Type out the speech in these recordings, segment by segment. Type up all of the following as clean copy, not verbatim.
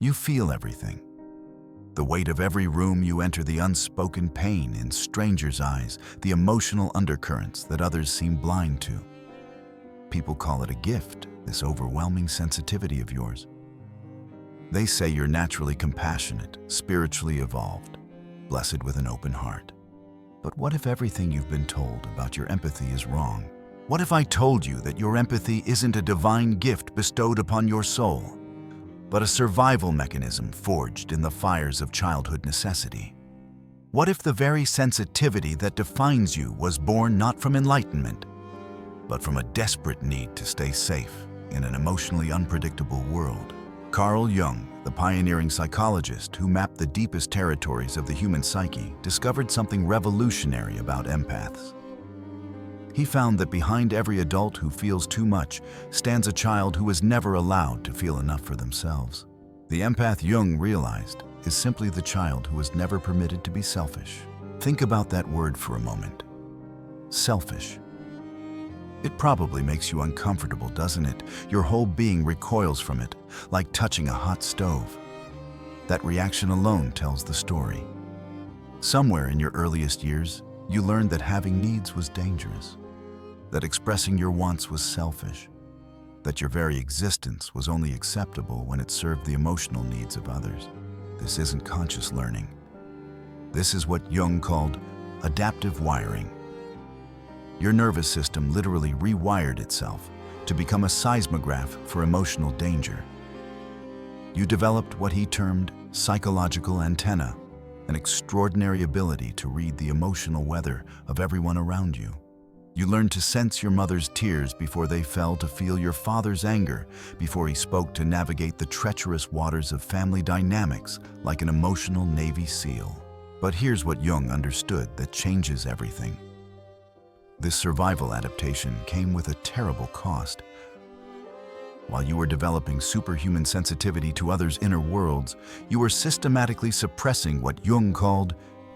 You feel everything. The weight of every room you enter, the unspoken pain in strangers' eyes, the emotional undercurrents that others seem blind to. People call it a gift, this overwhelming sensitivity of yours. They say you're naturally compassionate, spiritually evolved, blessed with an open heart. But what if everything you've been told about your empathy is wrong? What if I told you that your empathy isn't a divine gift bestowed upon your soul, but a survival mechanism forged in the fires of childhood necessity? What if the very sensitivity that defines you was born not from enlightenment, but from a desperate need to stay safe in an emotionally unpredictable world? Carl Jung, the pioneering psychologist who mapped the deepest territories of the human psyche, discovered something revolutionary about empaths. He found that behind every adult who feels too much stands a child who was never allowed to feel enough for themselves. The empath Jung realized is simply the child who was never permitted to be selfish. Think about that word for a moment. Selfish. It probably makes you uncomfortable, doesn't it? Your whole being recoils from it, like touching a hot stove. That reaction alone tells the story. Somewhere in your earliest years, you learned that having needs was dangerous, that expressing your wants was selfish, that your very existence was only acceptable when it served the emotional needs of others. This isn't conscious learning. This is what Jung called adaptive wiring. Your nervous system literally rewired itself to become a seismograph for emotional danger. You developed what he termed psychological antenna, an extraordinary ability to read the emotional weather of everyone around you. You learned to sense your mother's tears before they fell, to feel your father's anger before he spoke, to navigate the treacherous waters of family dynamics like an emotional Navy SEAL. But here's what Jung understood that changes everything. This survival adaptation came with a terrible cost. While you were developing superhuman sensitivity to others' inner worlds, you were systematically suppressing what Jung called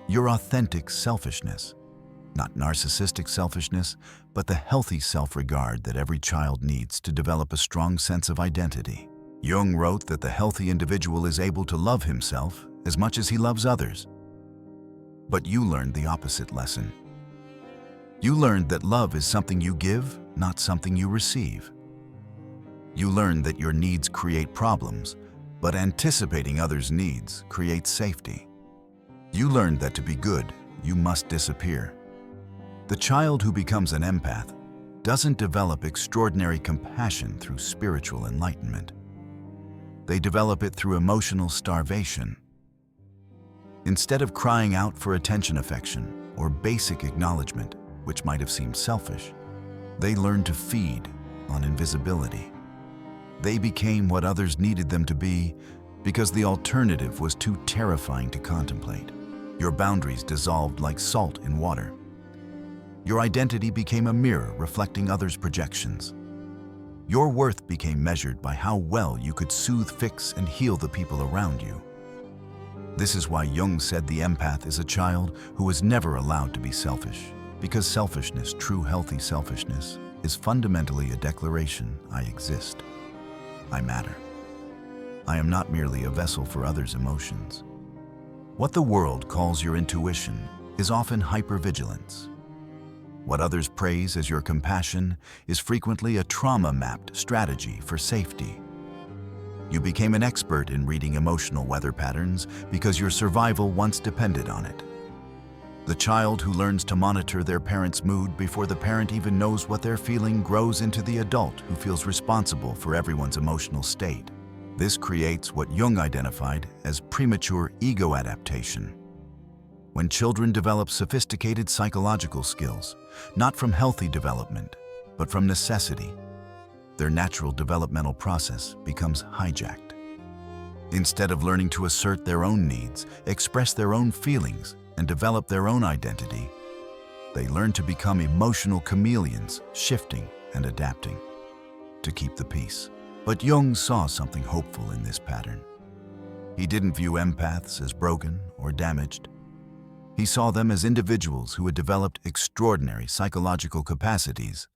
your authentic selfishness. Not narcissistic selfishness, but the healthy self-regard that every child needs to develop a strong sense of identity. Jung wrote that the healthy individual is able to love himself as much as he loves others. But you learned the opposite lesson. You learned that love is something you give, not something you receive. You learned that your needs create problems, but anticipating others' needs creates safety. You learned that to be good, you must disappear. The child who becomes an empath doesn't develop extraordinary compassion through spiritual enlightenment. They develop it through emotional starvation. Instead of crying out for attention, affection, or basic acknowledgement, which might have seemed selfish, they learn to feed on invisibility. They became what others needed them to be because the alternative was too terrifying to contemplate. Your boundaries dissolved like salt in water. Your identity became a mirror reflecting others' projections. Your worth became measured by how well you could soothe, fix, and heal the people around you. This is why Jung said the empath is a child who was never allowed to be selfish. Because selfishness, true healthy selfishness, is fundamentally a declaration: I exist. I matter. I am not merely a vessel for others' emotions. What the world calls your intuition is often hypervigilance. What others praise as your compassion is frequently a trauma-mapped strategy for safety. You became an expert in reading emotional weather patterns because your survival once depended on it. The child who learns to monitor their parent's mood before the parent even knows what they're feeling grows into the adult who feels responsible for everyone's emotional state. This creates what Jung identified as premature ego adaptation. When children develop sophisticated psychological skills, not from healthy development, but from necessity, their natural developmental process becomes hijacked. Instead of learning to assert their own needs, express their own feelings, and develop their own identity, they learn to become emotional chameleons, shifting and adapting to keep the peace. But Jung saw something hopeful in this pattern. He didn't view empaths as broken or damaged. He saw them as individuals who had developed extraordinary psychological capacities,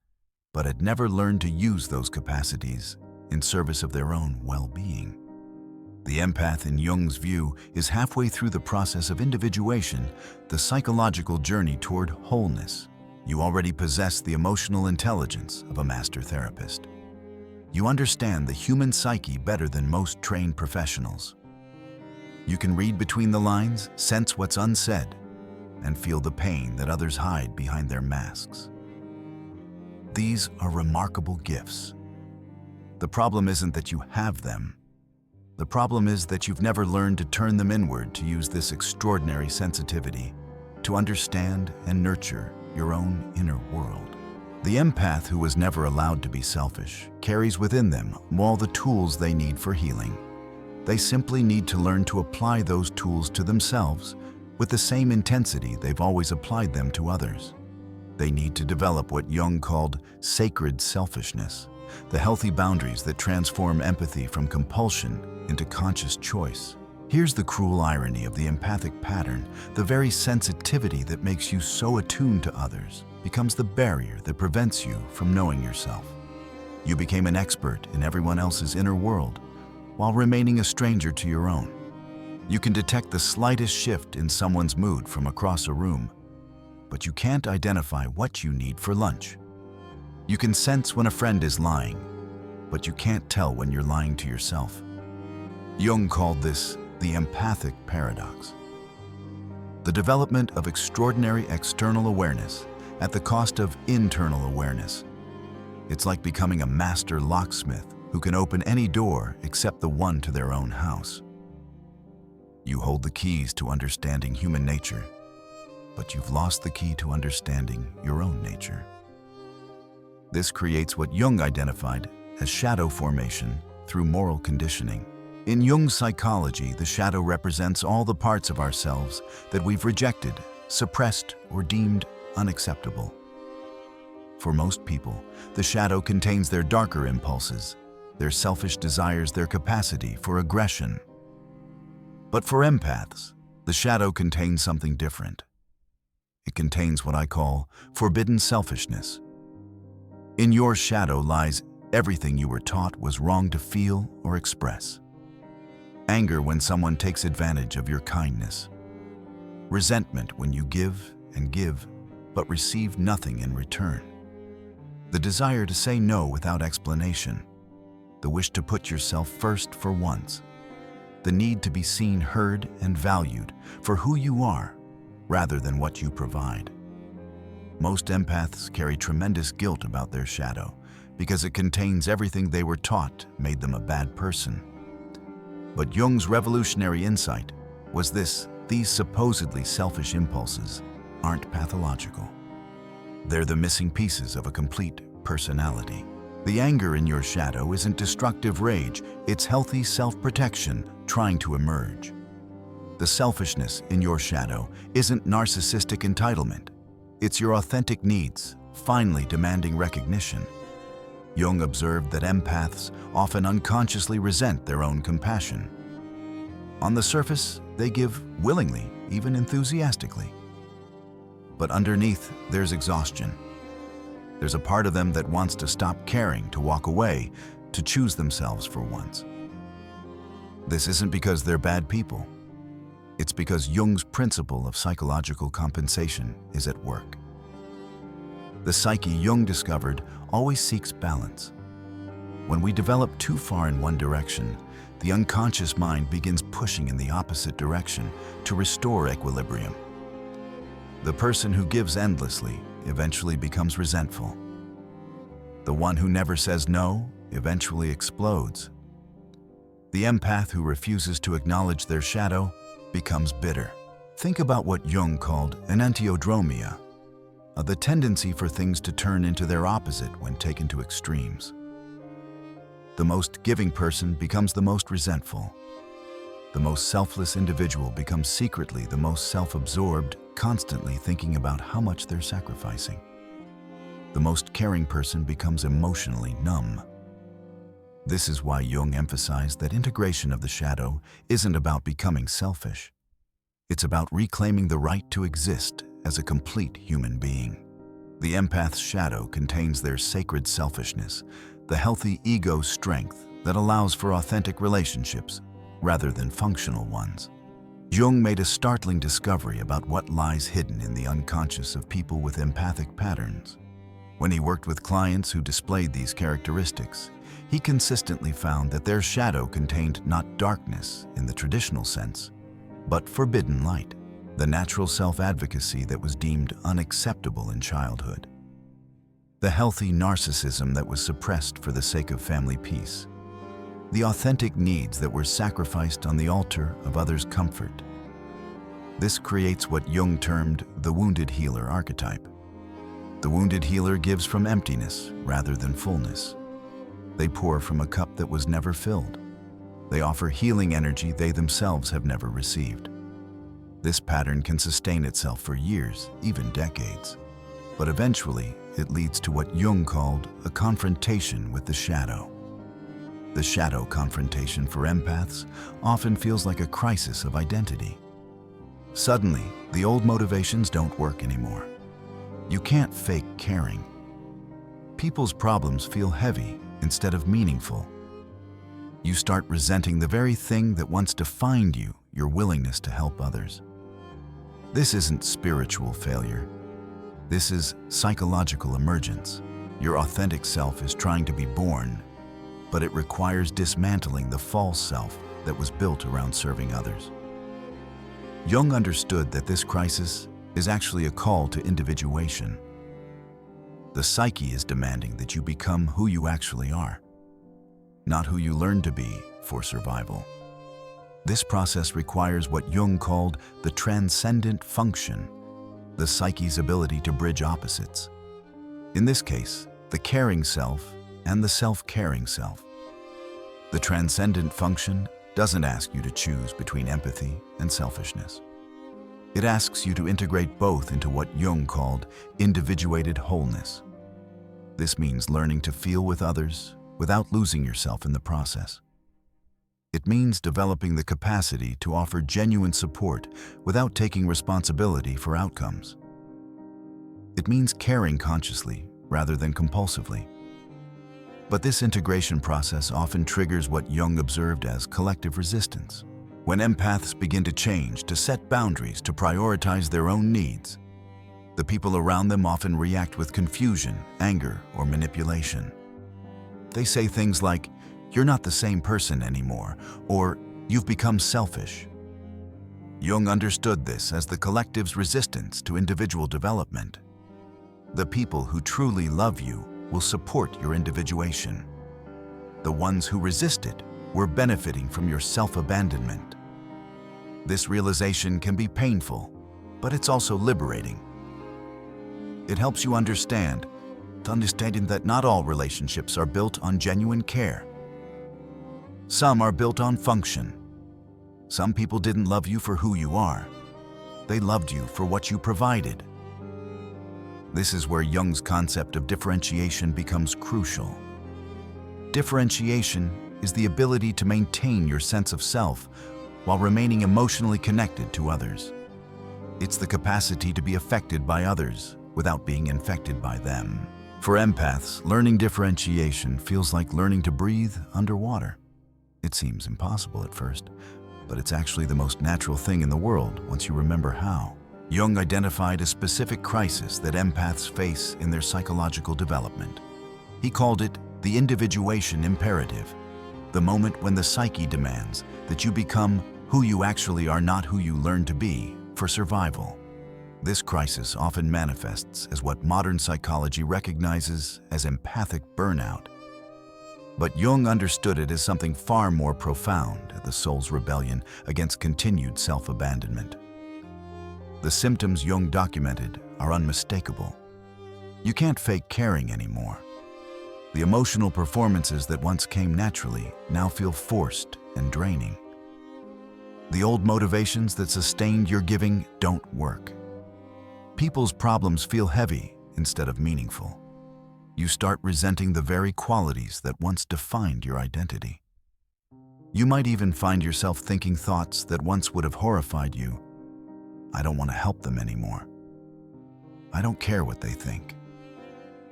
but had never learned to use those capacities in service of their own well-being. The empath, in Jung's view, is halfway through the process of individuation, the psychological journey toward wholeness. You already possess the emotional intelligence of a master therapist. You understand the human psyche better than most trained professionals. You can read between the lines, sense what's unsaid, and feel the pain that others hide behind their masks. These are remarkable gifts. The problem isn't that you have them. The problem is that you've never learned to turn them inward, to use this extraordinary sensitivity, to understand and nurture your own inner world. The empath, who was never allowed to be selfish, carries within them all the tools they need for healing. They simply need to learn to apply those tools to themselves with the same intensity they've always applied them to others. They need to develop what Jung called sacred selfishness, the healthy boundaries that transform empathy from compulsion into conscious choice. Here's the cruel irony of the empathic pattern: the very sensitivity that makes you so attuned to others becomes the barrier that prevents you from knowing yourself. You became an expert in everyone else's inner world while remaining a stranger to your own. You can detect the slightest shift in someone's mood from across a room, but you can't identify what you need for lunch. You can sense when a friend is lying, but you can't tell when you're lying to yourself. Jung called this the empathic paradox. The development of extraordinary external awareness at the cost of internal awareness. It's like becoming a master locksmith who can open any door except the one to their own house. You hold the keys to understanding human nature, but you've lost the key to understanding your own nature. This creates what Jung identified as shadow formation through moral conditioning. In Jung's psychology, the shadow represents all the parts of ourselves that we've rejected, suppressed, or deemed unacceptable. For most people, the shadow contains their darker impulses, their selfish desires, their capacity for aggression. But for empaths, the shadow contains something different. It contains what I call forbidden selfishness. In your shadow lies everything you were taught was wrong to feel or express. Anger when someone takes advantage of your kindness. Resentment when you give and give, but receive nothing in return. The desire to say no without explanation. The wish to put yourself first for once. The need to be seen, heard, and valued for who you are, rather than what you provide. Most empaths carry tremendous guilt about their shadow because it contains everything they were taught made them a bad person. But Jung's revolutionary insight was this: these supposedly selfish impulses aren't pathological. They're the missing pieces of a complete personality. The anger in your shadow isn't destructive rage, it's healthy self-protection trying to emerge. The selfishness in your shadow isn't narcissistic entitlement. It's your authentic needs, finally demanding recognition. Jung observed that empaths often unconsciously resent their own compassion. On the surface, they give willingly, even enthusiastically. But underneath, there's exhaustion. There's a part of them that wants to stop caring, to walk away, to choose themselves for once. This isn't because they're bad people. It's because Jung's principle of psychological compensation is at work. The psyche, Jung discovered, always seeks balance. When we develop too far in one direction, the unconscious mind begins pushing in the opposite direction to restore equilibrium. The person who gives endlessly eventually becomes resentful. The one who never says no eventually explodes. The empath who refuses to acknowledge their shadow becomes bitter. Think about what Jung called enantiodromia, the tendency for things to turn into their opposite when taken to extremes. The most giving person becomes the most resentful. The most selfless individual becomes secretly the most self-absorbed, constantly thinking about how much they're sacrificing. The most caring person becomes emotionally numb. This is why Jung emphasized that integration of the shadow isn't about becoming selfish. It's about reclaiming the right to exist as a complete human being. The empath's shadow contains their sacred selfishness, the healthy ego strength that allows for authentic relationships rather than functional ones. Jung made a startling discovery about what lies hidden in the unconscious of people with empathic patterns. When he worked with clients who displayed these characteristics, he consistently found that their shadow contained not darkness in the traditional sense, but forbidden light, the natural self-advocacy that was deemed unacceptable in childhood, the healthy narcissism that was suppressed for the sake of family peace, the authentic needs that were sacrificed on the altar of others' comfort. This creates what Jung termed the wounded healer archetype. The wounded healer gives from emptiness rather than fullness. They pour from a cup that was never filled. They offer healing energy they themselves have never received. This pattern can sustain itself for years, even decades. But eventually, it leads to what Jung called a confrontation with the shadow. The shadow confrontation for empaths often feels like a crisis of identity. Suddenly, the old motivations don't work anymore. You can't fake caring. People's problems feel heavy instead of meaningful. You start resenting the very thing that once defined you, your willingness to help others. This isn't spiritual failure. This is psychological emergence. Your authentic self is trying to be born, but it requires dismantling the false self that was built around serving others. Jung understood that this crisis is actually a call to individuation. The psyche is demanding that you become who you actually are, not who you learn to be for survival. This process requires what Jung called the transcendent function, the psyche's ability to bridge opposites. In this case, the caring self and the self-caring self. The transcendent function doesn't ask you to choose between empathy and selfishness. It asks you to integrate both into what Jung called individuated wholeness. This means learning to feel with others without losing yourself in the process. It means developing the capacity to offer genuine support without taking responsibility for outcomes. It means caring consciously rather than compulsively. But this integration process often triggers what Jung observed as collective resistance. When empaths begin to change, to set boundaries, to prioritize their own needs, the people around them often react with confusion, anger, or manipulation. They say things like, "You're not the same person anymore," or "You've become selfish." Jung understood this as the collective's resistance to individual development. The people who truly love you will support your individuation. The ones who resist it were benefiting from your self-abandonment. This realization can be painful, but it's also liberating. It helps you understanding that not all relationships are built on genuine care. Some are built on function. Some people didn't love you for who you are. They loved you for what you provided. This is where Jung's concept of differentiation becomes crucial. Differentiation is the ability to maintain your sense of self while remaining emotionally connected to others. It's the capacity to be affected by others without being infected by them. For empaths, learning differentiation feels like learning to breathe underwater. It seems impossible at first, but it's actually the most natural thing in the world once you remember how. Jung identified a specific crisis that empaths face in their psychological development. He called it the individuation imperative, the moment when the psyche demands that you become who you actually are, not who you learn to be, for survival. This crisis often manifests as what modern psychology recognizes as empathic burnout. But Jung understood it as something far more profound, the soul's rebellion against continued self-abandonment. The symptoms Jung documented are unmistakable. You can't fake caring anymore. The emotional performances that once came naturally now feel forced and draining. The old motivations that sustained your giving don't work. People's problems feel heavy instead of meaningful. You start resenting the very qualities that once defined your identity. You might even find yourself thinking thoughts that once would have horrified you. I don't want to help them anymore. I don't care what they think.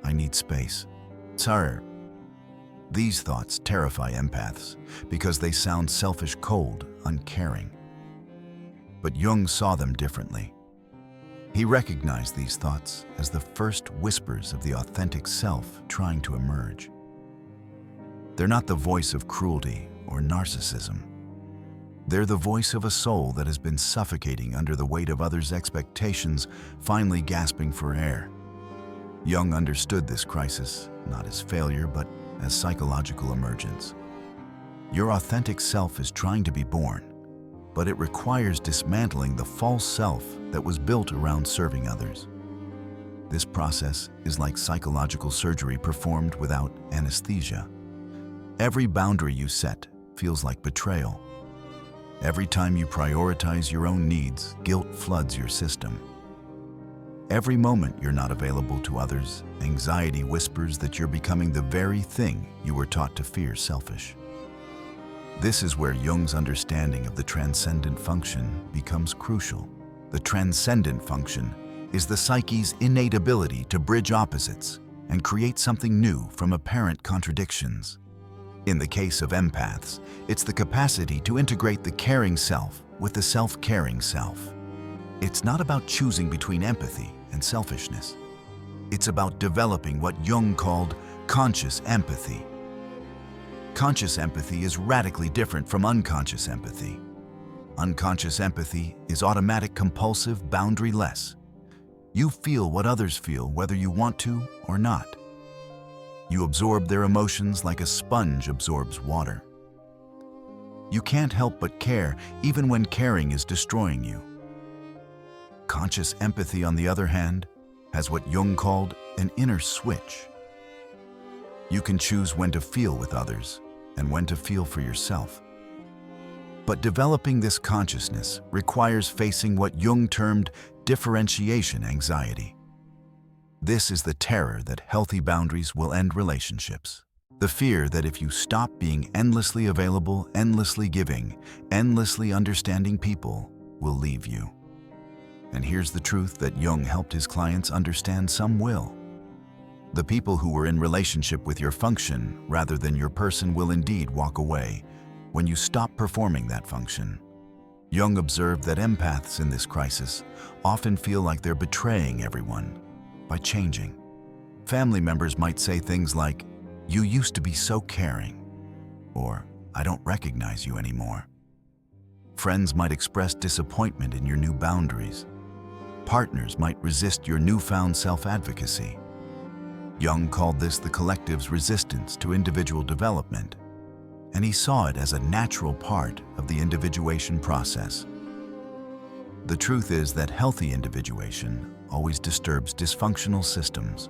I need space. Sorry. These thoughts terrify empaths because they sound selfish, cold, uncaring. But Jung saw them differently. He recognized these thoughts as the first whispers of the authentic self trying to emerge. They're not the voice of cruelty or narcissism. They're the voice of a soul that has been suffocating under the weight of others' expectations, finally gasping for air. Jung understood this crisis, not as failure, but as psychological emergence. Your authentic self is trying to be born, but it requires dismantling the false self that was built around serving others. This process is like psychological surgery performed without anesthesia. Every boundary you set feels like betrayal. Every time you prioritize your own needs, guilt floods your system. Every moment you're not available to others, anxiety whispers that you're becoming the very thing you were taught to fear: selfish. This is where Jung's understanding of the transcendent function becomes crucial. The transcendent function is the psyche's innate ability to bridge opposites and create something new from apparent contradictions. In the case of empaths, it's the capacity to integrate the caring self with the self-caring self. It's not about choosing between empathy and selfishness. It's about developing what Jung called conscious empathy. Conscious empathy is radically different from unconscious empathy. Unconscious empathy is automatic, compulsive, boundary-less. You feel what others feel whether you want to or not. You absorb their emotions like a sponge absorbs water. You can't help but care even when caring is destroying you. Conscious empathy, on the other hand, has what Jung called an inner switch. You can choose when to feel with others and when to feel for yourself. But developing this consciousness requires facing what Jung termed differentiation anxiety. This is the terror that healthy boundaries will end relationships. The fear that if you stop being endlessly available, endlessly giving, endlessly understanding, people will leave you. And here's the truth that Jung helped his clients understand: some will. The people who were in relationship with your function rather than your person will indeed walk away when you stop performing that function. Jung observed that empaths in this crisis often feel like they're betraying everyone by changing. Family members might say things like, "You used to be so caring," or "I don't recognize you anymore." Friends might express disappointment in your new boundaries. Partners might resist your newfound self-advocacy. Jung called this the collective's resistance to individual development, and he saw it as a natural part of the individuation process. The truth is that healthy individuation always disturbs dysfunctional systems.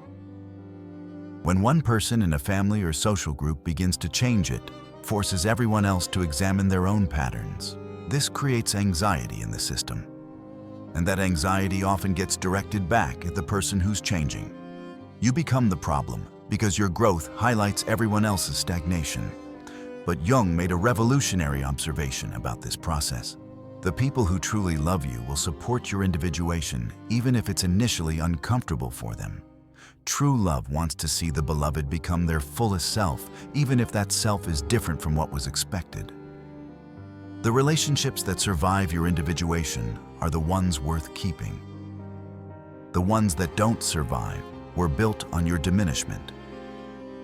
When one person in a family or social group begins to change, it forces everyone else to examine their own patterns. This creates anxiety in the system, and that anxiety often gets directed back at the person who's changing. You become the problem because your growth highlights everyone else's stagnation. But Jung made a revolutionary observation about this process. The people who truly love you will support your individuation even if it's initially uncomfortable for them. True love wants to see the beloved become their fullest self, even if that self is different from what was expected. The relationships that survive your individuation are the ones worth keeping. The ones that don't survive were built on your diminishment.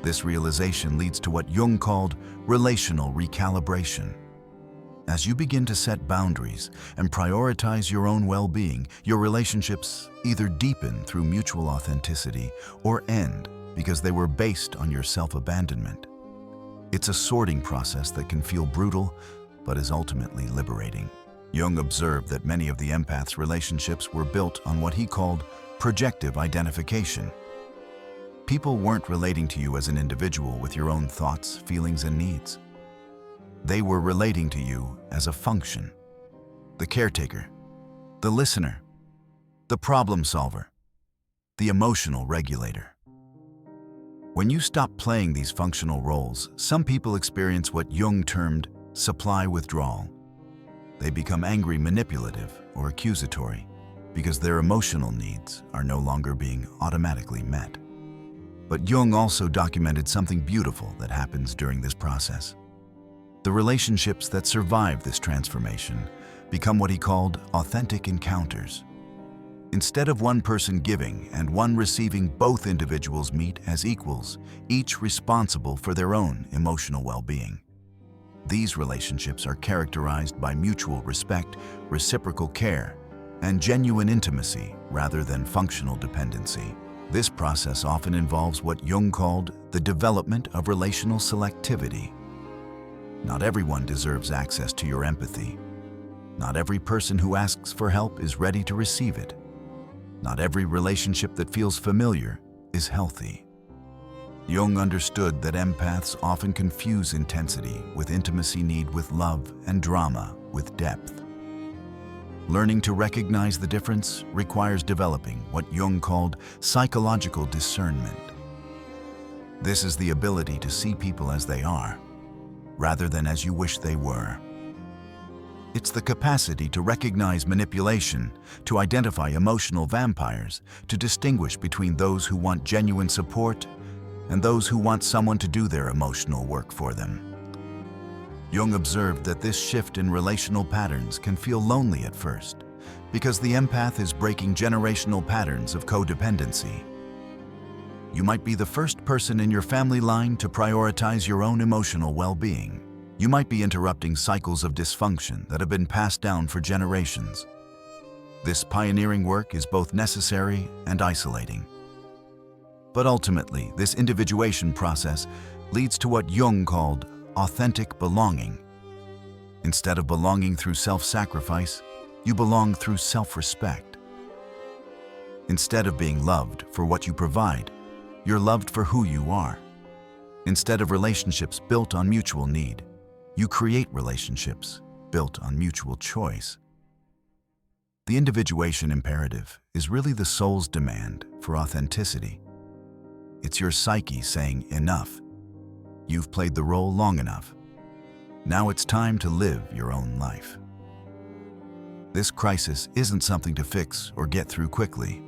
This realization leads to what Jung called relational recalibration. As you begin to set boundaries and prioritize your own well-being, your relationships either deepen through mutual authenticity or end because they were based on your self-abandonment. It's a sorting process that can feel brutal, but is ultimately liberating. Jung observed that many of the empaths' relationships were built on what he called projective identification. People weren't relating to you as an individual with your own thoughts, feelings, and needs. They were relating to you as a function: the caretaker, the listener, the problem solver, the emotional regulator. When you stop playing these functional roles, some people experience what Jung termed supply withdrawal. They become angry, manipulative, or accusatory because their emotional needs are no longer being automatically met. But Jung also documented something beautiful that happens during this process. The relationships that survive this transformation become what he called authentic encounters. Instead of one person giving and one receiving, both individuals meet as equals, each responsible for their own emotional well-being. These relationships are characterized by mutual respect, reciprocal care, and genuine intimacy rather than functional dependency. This process often involves what Jung called the development of relational selectivity. Not everyone deserves access to your empathy. Not every person who asks for help is ready to receive it. Not every relationship that feels familiar is healthy. Jung understood that empaths often confuse intensity with intimacy, need with love, and drama with depth. Learning to recognize the difference requires developing what Jung called psychological discernment. This is the ability to see people as they are, rather than as you wish they were. It's the capacity to recognize manipulation, to identify emotional vampires, to distinguish between those who want genuine support and those who want someone to do their emotional work for them. Jung observed that this shift in relational patterns can feel lonely at first, because the empath is breaking generational patterns of codependency. You might be the first person in your family line to prioritize your own emotional well-being. You might be interrupting cycles of dysfunction that have been passed down for generations. This pioneering work is both necessary and isolating. But ultimately, this individuation process leads to what Jung called authentic belonging. Instead of belonging through self-sacrifice, you belong through self-respect. Instead of being loved for what you provide, you're loved for who you are. Instead of relationships built on mutual need, you create relationships built on mutual choice. The individuation imperative is really the soul's demand for authenticity. It's your psyche saying, enough. You've played the role long enough. Now it's time to live your own life. This crisis isn't something to fix or get through quickly.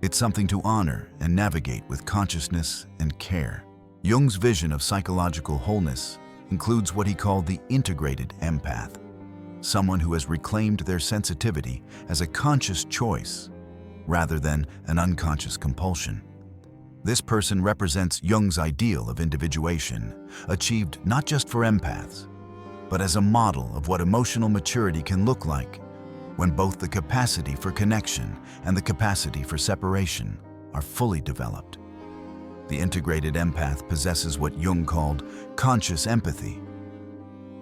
It's something to honor and navigate with consciousness and care. Jung's vision of psychological wholeness includes what he called the integrated empath, someone who has reclaimed their sensitivity as a conscious choice rather than an unconscious compulsion. This person represents Jung's ideal of individuation, achieved not just for empaths, but as a model of what emotional maturity can look like when both the capacity for connection and the capacity for separation are fully developed. The integrated empath possesses what Jung called conscious empathy,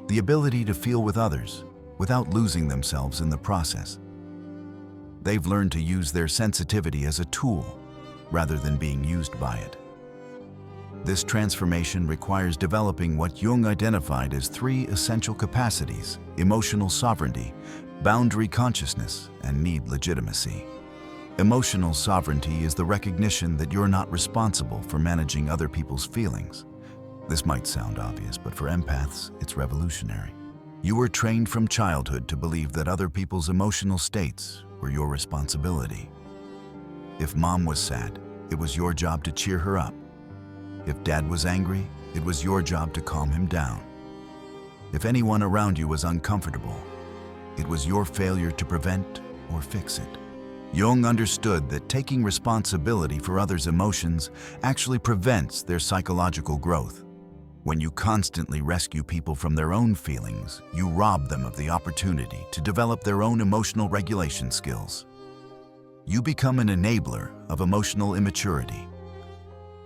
the ability to feel with others without losing themselves in the process. They've learned to use their sensitivity as a tool rather than being used by it. This transformation requires developing what Jung identified as three essential capacities: emotional sovereignty, boundary consciousness, and need legitimacy. Emotional sovereignty is the recognition that you're not responsible for managing other people's feelings. This might sound obvious, but for empaths, it's revolutionary. You were trained from childhood to believe that other people's emotional states were your responsibility. If mom was sad, it was your job to cheer her up. If dad was angry, it was your job to calm him down. If anyone around you was uncomfortable, it was your failure to prevent or fix it. Jung understood that taking responsibility for others' emotions actually prevents their psychological growth. When you constantly rescue people from their own feelings, you rob them of the opportunity to develop their own emotional regulation skills. You become an enabler of emotional immaturity.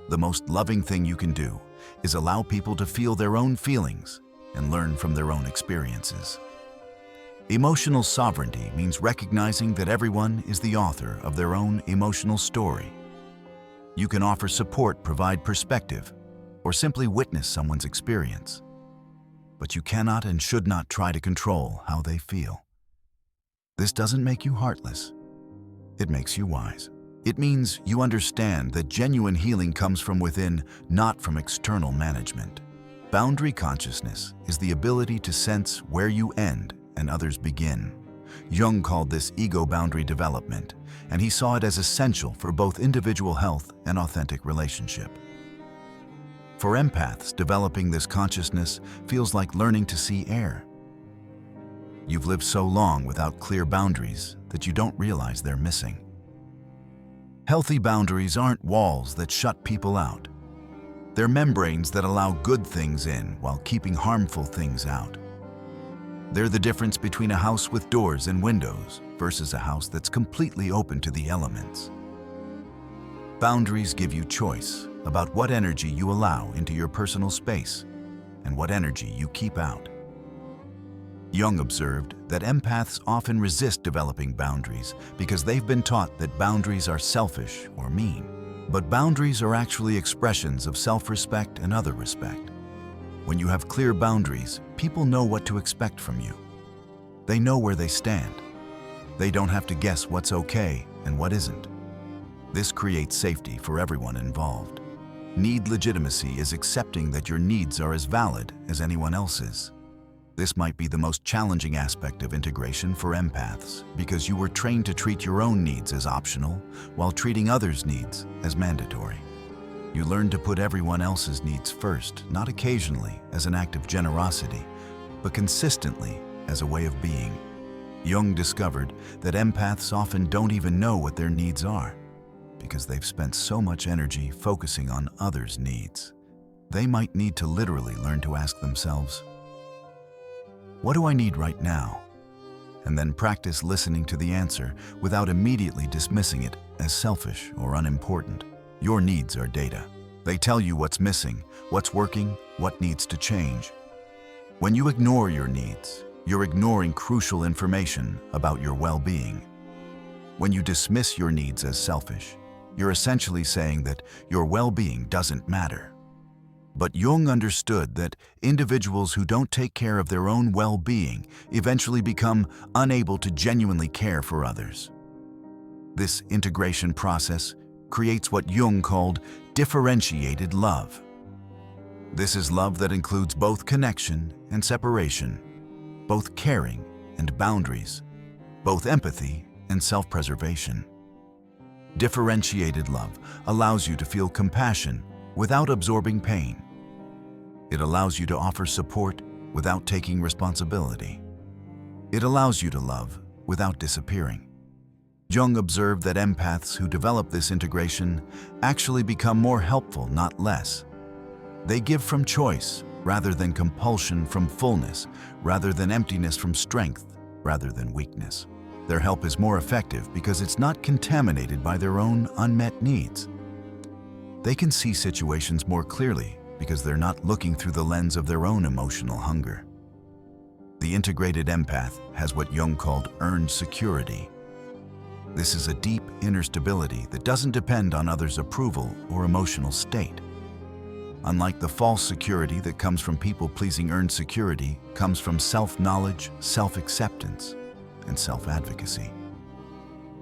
The most loving thing you can do is allow people to feel their own feelings and learn from their own experiences. Emotional sovereignty means recognizing that everyone is the author of their own emotional story. You can offer support, provide perspective, or simply witness someone's experience. But you cannot and should not try to control how they feel. This doesn't make you heartless. It makes you wise. It means you understand that genuine healing comes from within, not from external management. Boundary consciousness is the ability to sense where you end and others begin, Jung called this ego boundary development, and he saw it as essential for both individual health and authentic relationship. For empaths, developing this consciousness feels like learning to see air. You've lived so long without clear boundaries that you don't realize they're missing. Healthy boundaries aren't walls that shut people out. They're membranes that allow good things in while keeping harmful things out. They're the difference between a house with doors and windows versus a house that's completely open to the elements. Boundaries give you choice about what energy you allow into your personal space and what energy you keep out. Jung observed that empaths often resist developing boundaries because they've been taught that boundaries are selfish or mean. But boundaries are actually expressions of self-respect and other respect. When you have clear boundaries, people know what to expect from you. They know where they stand. They don't have to guess what's okay and what isn't. This creates safety for everyone involved. Need legitimacy is accepting that your needs are as valid as anyone else's. This might be the most challenging aspect of integration for empaths because you were trained to treat your own needs as optional while treating others' needs as mandatory. You learn to put everyone else's needs first, not occasionally as an act of generosity, but consistently as a way of being. Jung discovered that empaths often don't even know what their needs are because they've spent so much energy focusing on others' needs. They might need to literally learn to ask themselves, "What do I need right now?" And then practice listening to the answer without immediately dismissing it as selfish or unimportant. Your needs are data. They tell you what's missing, what's working, what needs to change. When you ignore your needs, you're ignoring crucial information about your well-being. When you dismiss your needs as selfish, you're essentially saying that your well-being doesn't matter. But Jung understood that individuals who don't take care of their own well-being eventually become unable to genuinely care for others. This integration process creates what Jung called differentiated love. This is love that includes both connection and separation, both caring and boundaries, both empathy and self-preservation. Differentiated love allows you to feel compassion without absorbing pain. It allows you to offer support without taking responsibility. It allows you to love without disappearing. Jung observed that empaths who develop this integration actually become more helpful, not less. They give from choice rather than compulsion, from fullness rather than emptiness, from strength rather than weakness. Their help is more effective because it's not contaminated by their own unmet needs. They can see situations more clearly because they're not looking through the lens of their own emotional hunger. The integrated empath has what Jung called earned security. This is a deep inner stability that doesn't depend on others' approval or emotional state. Unlike the false security that comes from people-pleasing, earned security comes from self-knowledge, self-acceptance, and self-advocacy.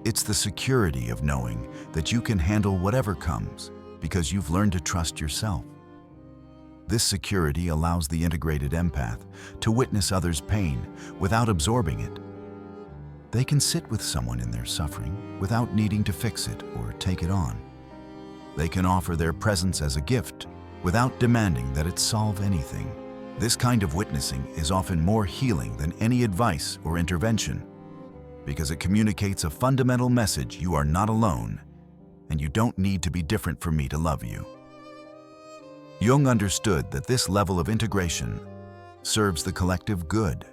It's the security of knowing that you can handle whatever comes because you've learned to trust yourself. This security allows the integrated empath to witness others' pain without absorbing it. They can sit with someone in their suffering without needing to fix it or take it on. They can offer their presence as a gift without demanding that it solve anything. This kind of witnessing is often more healing than any advice or intervention because it communicates a fundamental message: you are not alone, and you don't need to be different for me to love you. Jung understood that this level of integration serves the collective good.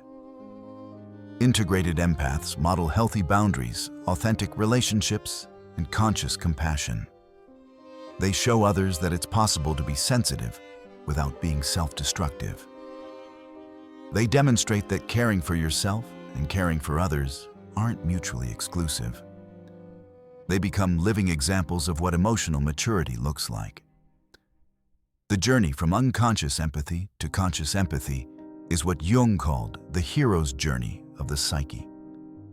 Integrated empaths model healthy boundaries, authentic relationships, and conscious compassion. They show others that it's possible to be sensitive without being self-destructive. They demonstrate that caring for yourself and caring for others aren't mutually exclusive. They become living examples of what emotional maturity looks like. The journey from unconscious empathy to conscious empathy is what Jung called the hero's journey of the psyche.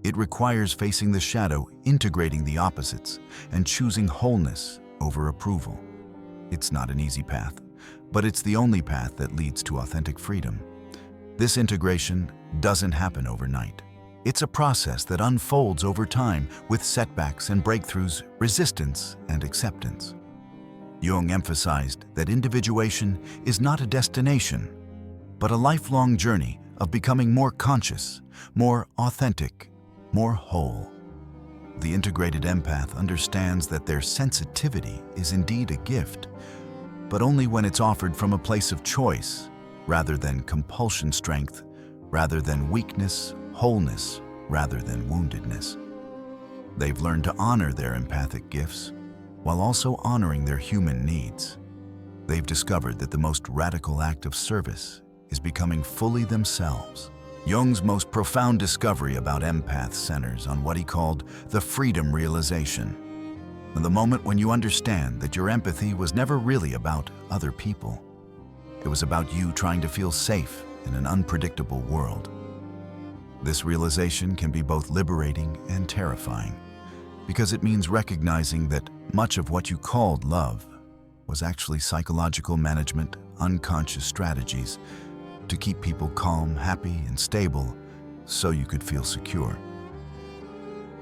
It requires facing the shadow, integrating the opposites, and choosing wholeness over approval. It's not an easy path, but it's the only path that leads to authentic freedom. This integration doesn't happen overnight. It's a process that unfolds over time with setbacks and breakthroughs, resistance and acceptance. Jung emphasized that individuation is not a destination, but a lifelong journey of becoming more conscious, more authentic, more whole. The integrated empath understands that their sensitivity is indeed a gift, but only when it's offered from a place of choice, rather than compulsion, strength, rather than weakness, wholeness, rather than woundedness. They've learned to honor their empathic gifts, while also honoring their human needs. They've discovered that the most radical act of service is becoming fully themselves. Jung's most profound discovery about empaths centers on what he called the freedom realization. And the moment when you understand that your empathy was never really about other people. It was about you trying to feel safe in an unpredictable world. This realization can be both liberating and terrifying, because it means recognizing that much of what you called love was actually psychological management, unconscious strategies to keep people calm, happy, and stable so you could feel secure.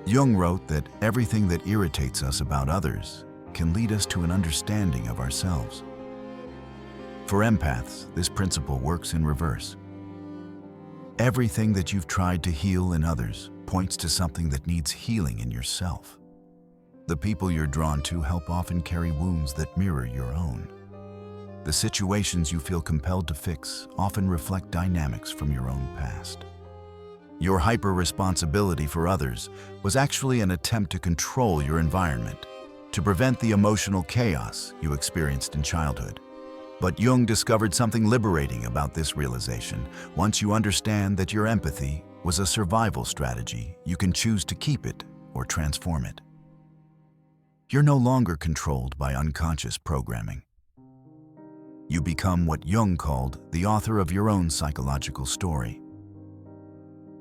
Jung wrote that everything that irritates us about others can lead us to an understanding of ourselves. For empaths, this principle works in reverse. Everything that you've tried to heal in others points to something that needs healing in yourself. The people you're drawn to help often carry wounds that mirror your own. The situations you feel compelled to fix often reflect dynamics from your own past. Your hyper-responsibility for others was actually an attempt to control your environment, to prevent the emotional chaos you experienced in childhood. But Jung discovered something liberating about this realization. Once you understand that your empathy was a survival strategy, you can choose to keep it or transform it. You're no longer controlled by unconscious programming. You become what Jung called the author of your own psychological story.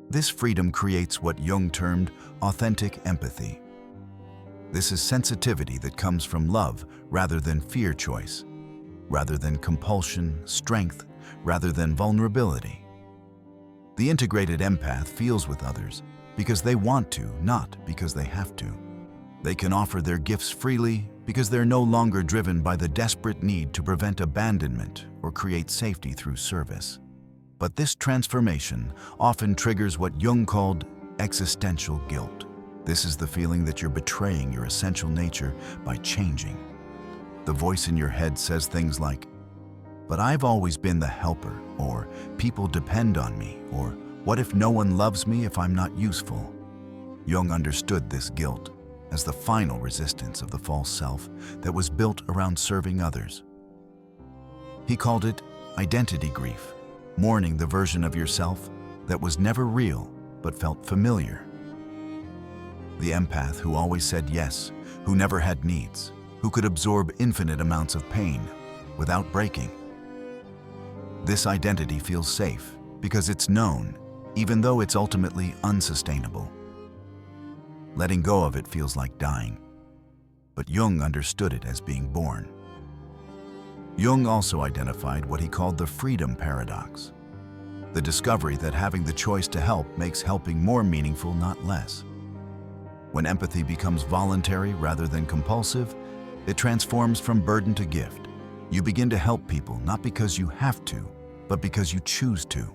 This freedom creates what Jung termed authentic empathy. This is sensitivity that comes from love rather than fear choice, rather than compulsion, strength, rather than vulnerability. The integrated empath feels with others because they want to, not because they have to. They can offer their gifts freely because they're no longer driven by the desperate need to prevent abandonment or create safety through service. But this transformation often triggers what Jung called existential guilt. This is the feeling that you're betraying your essential nature by changing. The voice in your head says things like, "But I've always been the helper," or "People depend on me," or "What if no one loves me if I'm not useful?" Jung understood this guilt as the final resistance of the false self that was built around serving others. He called it identity grief, mourning the version of yourself that was never real but felt familiar. The empath who always said yes, who never had needs, who could absorb infinite amounts of pain without breaking. This identity feels safe because it's known, even though it's ultimately unsustainable. Letting go of it feels like dying, but Jung understood it as being born. Jung also identified what he called the freedom paradox, the discovery that having the choice to help makes helping more meaningful, not less. When empathy becomes voluntary rather than compulsive, it transforms from burden to gift. You begin to help people not because you have to, but because you choose to.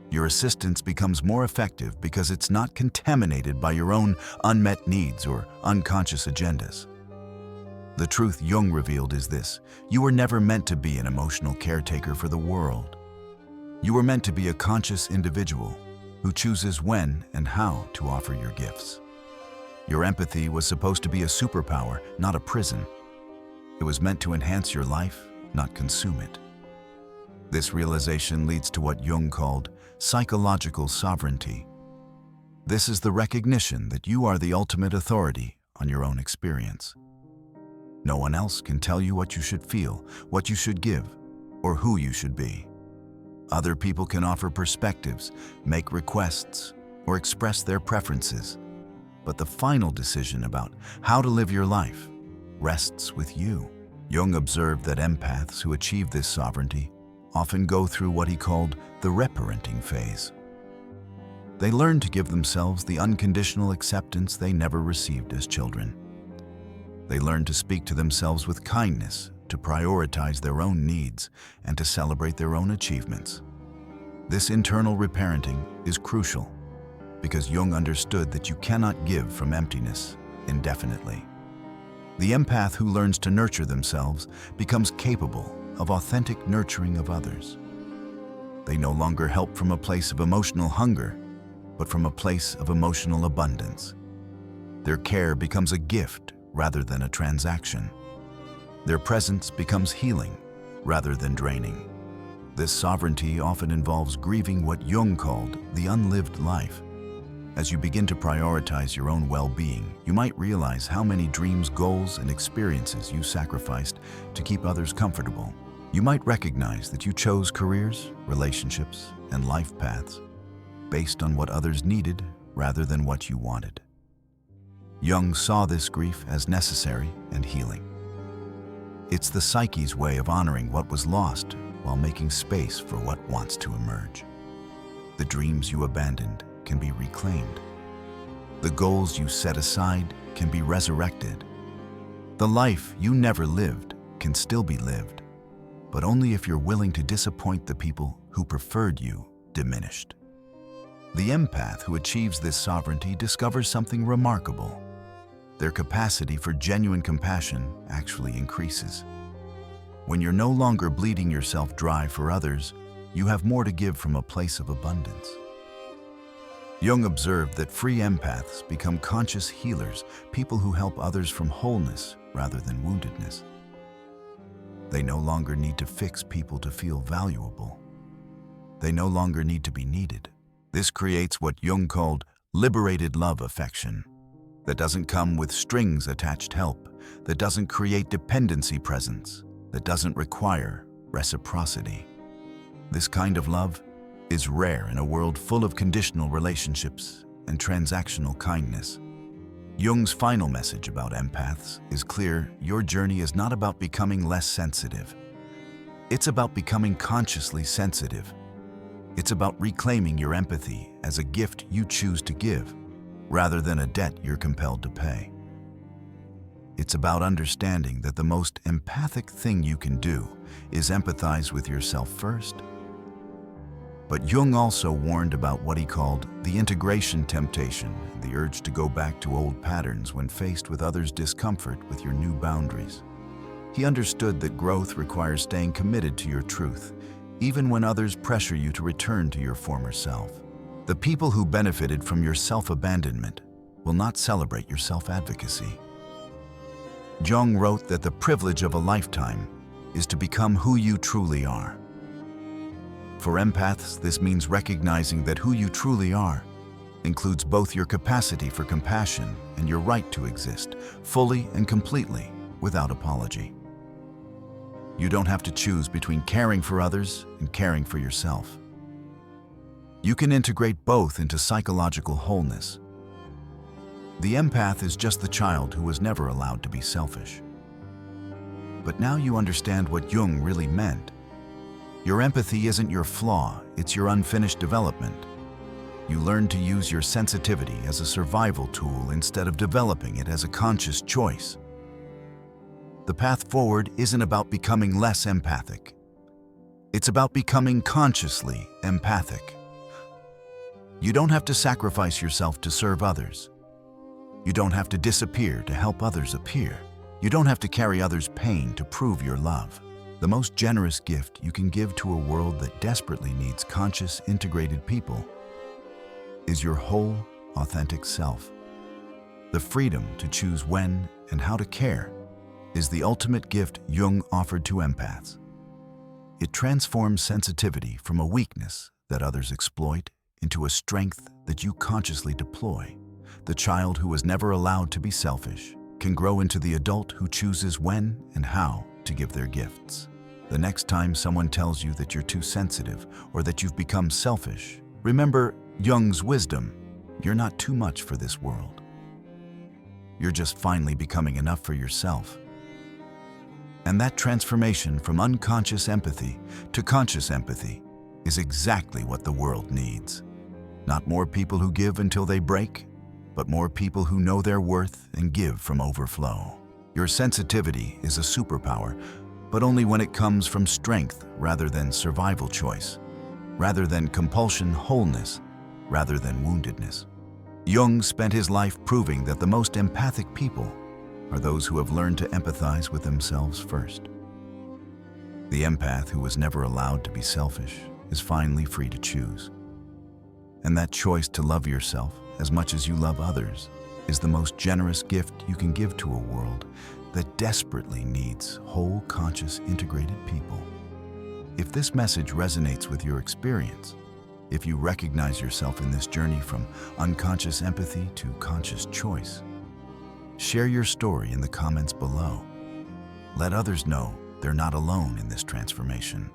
Your assistance becomes more effective because it's not contaminated by your own unmet needs or unconscious agendas. The truth Jung revealed is this: you were never meant to be an emotional caretaker for the world. You were meant to be a conscious individual who chooses when and how to offer your gifts. Your empathy was supposed to be a superpower, not a prison. It was meant to enhance your life, not consume it. This realization leads to what Jung called psychological sovereignty. This is the recognition that you are the ultimate authority on your own experience. No one else can tell you what you should feel, what you should give, or who you should be. Other people can offer perspectives, make requests, or express their preferences. But the final decision about how to live your life rests with you. Jung observed that empaths who achieve this sovereignty often go through what he called the reparenting phase. They learn to give themselves the unconditional acceptance they never received as children. They learn to speak to themselves with kindness, to prioritize their own needs, and to celebrate their own achievements. This internal reparenting is crucial because Jung understood that you cannot give from emptiness indefinitely. The empath who learns to nurture themselves becomes capable of authentic nurturing of others. They no longer help from a place of emotional hunger, but from a place of emotional abundance. Their care becomes a gift rather than a transaction. Their presence becomes healing rather than draining. This sovereignty often involves grieving what Jung called the unlived life. As you begin to prioritize your own well-being, you might realize how many dreams, goals, and experiences you sacrificed to keep others comfortable. You might recognize that you chose careers, relationships, and life paths based on what others needed rather than what you wanted. Jung saw this grief as necessary and healing. It's the psyche's way of honoring what was lost while making space for what wants to emerge. The dreams you abandoned can be reclaimed. The goals you set aside can be resurrected. The life you never lived can still be lived, but only if you're willing to disappoint the people who preferred you diminished. The empath who achieves this sovereignty discovers something remarkable. Their capacity for genuine compassion actually increases. When you're no longer bleeding yourself dry for others, you have more to give from a place of abundance. Jung observed that free empaths become conscious healers, people who help others from wholeness rather than woundedness. They no longer need to fix people to feel valuable. They no longer need to be needed. This creates what Jung called liberated love affection, that doesn't come with strings attached help, that doesn't create dependency presence, that doesn't require reciprocity. This kind of love is rare in a world full of conditional relationships and transactional kindness. Jung's final message about empaths is clear: your journey is not about becoming less sensitive. It's about becoming consciously sensitive. It's about reclaiming your empathy as a gift you choose to give, rather than a debt you're compelled to pay. It's about understanding that the most empathic thing you can do is empathize with yourself first. But Jung also warned about what he called the integration temptation, the urge to go back to old patterns when faced with others' discomfort with your new boundaries. He understood that growth requires staying committed to your truth, even when others pressure you to return to your former self. The people who benefited from your self-abandonment will not celebrate your self-advocacy. Jung wrote that the privilege of a lifetime is to become who you truly are. For empaths, this means recognizing that who you truly are includes both your capacity for compassion and your right to exist, fully and completely, without apology. You don't have to choose between caring for others and caring for yourself. You can integrate both into psychological wholeness. The empath is just the child who was never allowed to be selfish. But now you understand what Jung really meant. Your empathy isn't your flaw, it's your unfinished development. You learn to use your sensitivity as a survival tool instead of developing it as a conscious choice. The path forward isn't about becoming less empathic. It's about becoming consciously empathic. You don't have to sacrifice yourself to serve others. You don't have to disappear to help others appear. You don't have to carry others' pain to prove your love. The most generous gift you can give to a world that desperately needs conscious, integrated people is your whole, authentic self. The freedom to choose when and how to care is the ultimate gift Jung offered to empaths. It transforms sensitivity from a weakness that others exploit into a strength that you consciously deploy. The child who was never allowed to be selfish can grow into the adult who chooses when and how to give their gifts. The next time someone tells you that you're too sensitive or that you've become selfish, remember Jung's wisdom: you're not too much for this world. You're just finally becoming enough for yourself. And that transformation from unconscious empathy to conscious empathy is exactly what the world needs. Not more people who give until they break, but more people who know their worth and give from overflow. Your sensitivity is a superpower, but only when it comes from strength rather than survival choice, rather than compulsion, wholeness, rather than woundedness. Jung spent his life proving that the most empathic people are those who have learned to empathize with themselves first. The empath who was never allowed to be selfish is finally free to choose. And that choice to love yourself as much as you love others is the most generous gift you can give to a world that desperately needs whole, conscious, integrated people. If this message resonates with your experience, if you recognize yourself in this journey from unconscious empathy to conscious choice, share your story in the comments below. Let others know they're not alone in this transformation.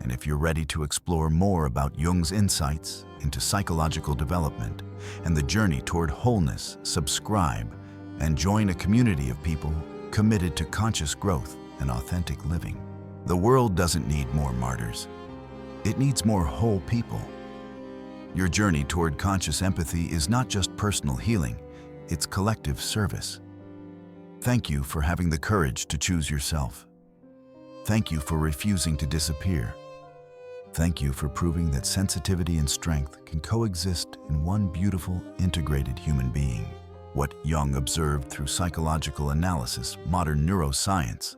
And if you're ready to explore more about Jung's insights into psychological development and the journey toward wholeness, subscribe and join a community of people committed to conscious growth and authentic living. The world doesn't need more martyrs. It needs more whole people. Your journey toward conscious empathy is not just personal healing, it's collective service. Thank you for having the courage to choose yourself. Thank you for refusing to disappear. Thank you for proving that sensitivity and strength can coexist in one beautiful, integrated human being. What Jung observed through psychological analysis, modern neuroscience,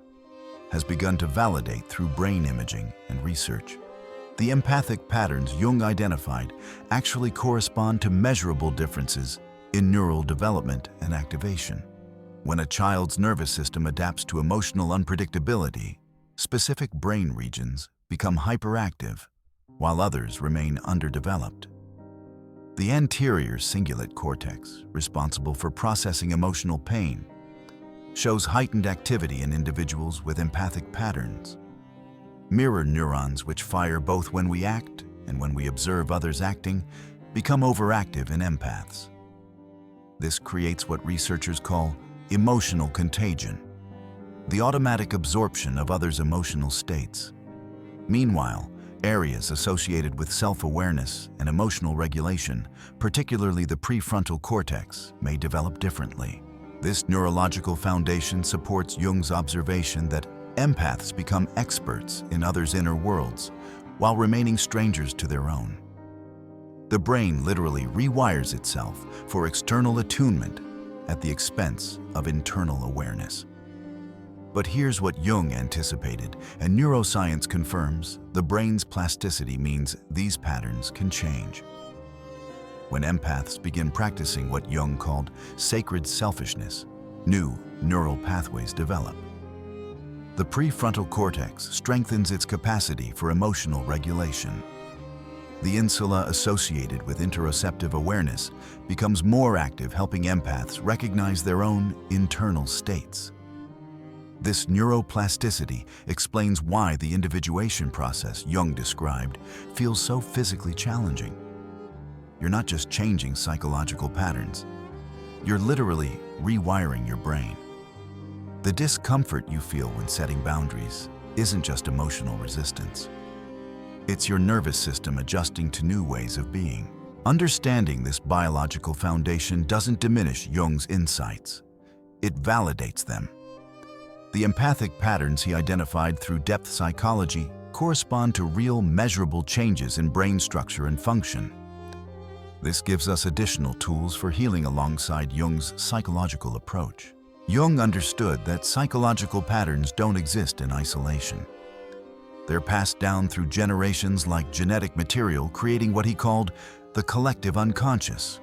has begun to validate through brain imaging and research. The empathic patterns Jung identified actually correspond to measurable differences in neural development and activation. When a child's nervous system adapts to emotional unpredictability, specific brain regions become hyperactive, while others remain underdeveloped. The anterior cingulate cortex, responsible for processing emotional pain, shows heightened activity in individuals with empathic patterns. Mirror neurons, which fire both when we act and when we observe others acting, become overactive in empaths. This creates what researchers call emotional contagion, the automatic absorption of others' emotional states. Meanwhile, areas associated with self-awareness and emotional regulation, particularly the prefrontal cortex, may develop differently. This neurological foundation supports Jung's observation that empaths become experts in others' inner worlds while remaining strangers to their own. The brain literally rewires itself for external attunement at the expense of internal awareness. But here's what Jung anticipated, and neuroscience confirms: the brain's plasticity means these patterns can change. When empaths begin practicing what Jung called sacred selfishness, new neural pathways develop. The prefrontal cortex strengthens its capacity for emotional regulation. The insula associated with interoceptive awareness becomes more active, helping empaths recognize their own internal states. This neuroplasticity explains why the individuation process Jung described feels so physically challenging. You're not just changing psychological patterns, you're literally rewiring your brain. The discomfort you feel when setting boundaries isn't just emotional resistance. It's your nervous system adjusting to new ways of being. Understanding this biological foundation doesn't diminish Jung's insights. It validates them. The empathic patterns he identified through depth psychology correspond to real, measurable changes in brain structure and function. This gives us additional tools for healing alongside Jung's psychological approach. Jung understood that psychological patterns don't exist in isolation. They're passed down through generations like genetic material, creating what he called the collective unconscious.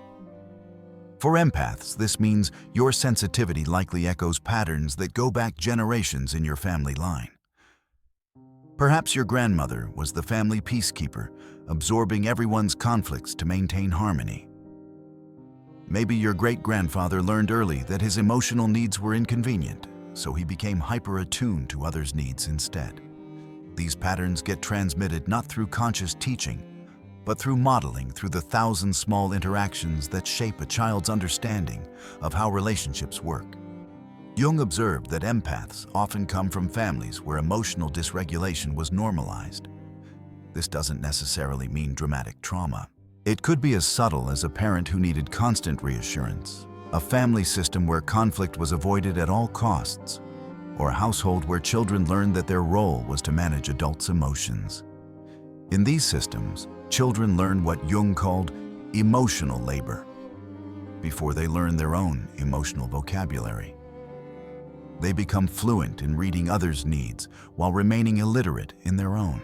For empaths, this means your sensitivity likely echoes patterns that go back generations in your family line. Perhaps your grandmother was the family peacekeeper, absorbing everyone's conflicts to maintain harmony. Maybe your great-grandfather learned early that his emotional needs were inconvenient, so he became hyper-attuned to others' needs instead. These patterns get transmitted not through conscious teaching, but through modeling, through the thousand small interactions that shape a child's understanding of how relationships work. Jung observed that empaths often come from families where emotional dysregulation was normalized. This doesn't necessarily mean dramatic trauma. It could be as subtle as a parent who needed constant reassurance, a family system where conflict was avoided at all costs, or a household where children learned that their role was to manage adults' emotions. In these systems, children learn what Jung called emotional labor before they learn their own emotional vocabulary. They become fluent in reading others' needs while remaining illiterate in their own.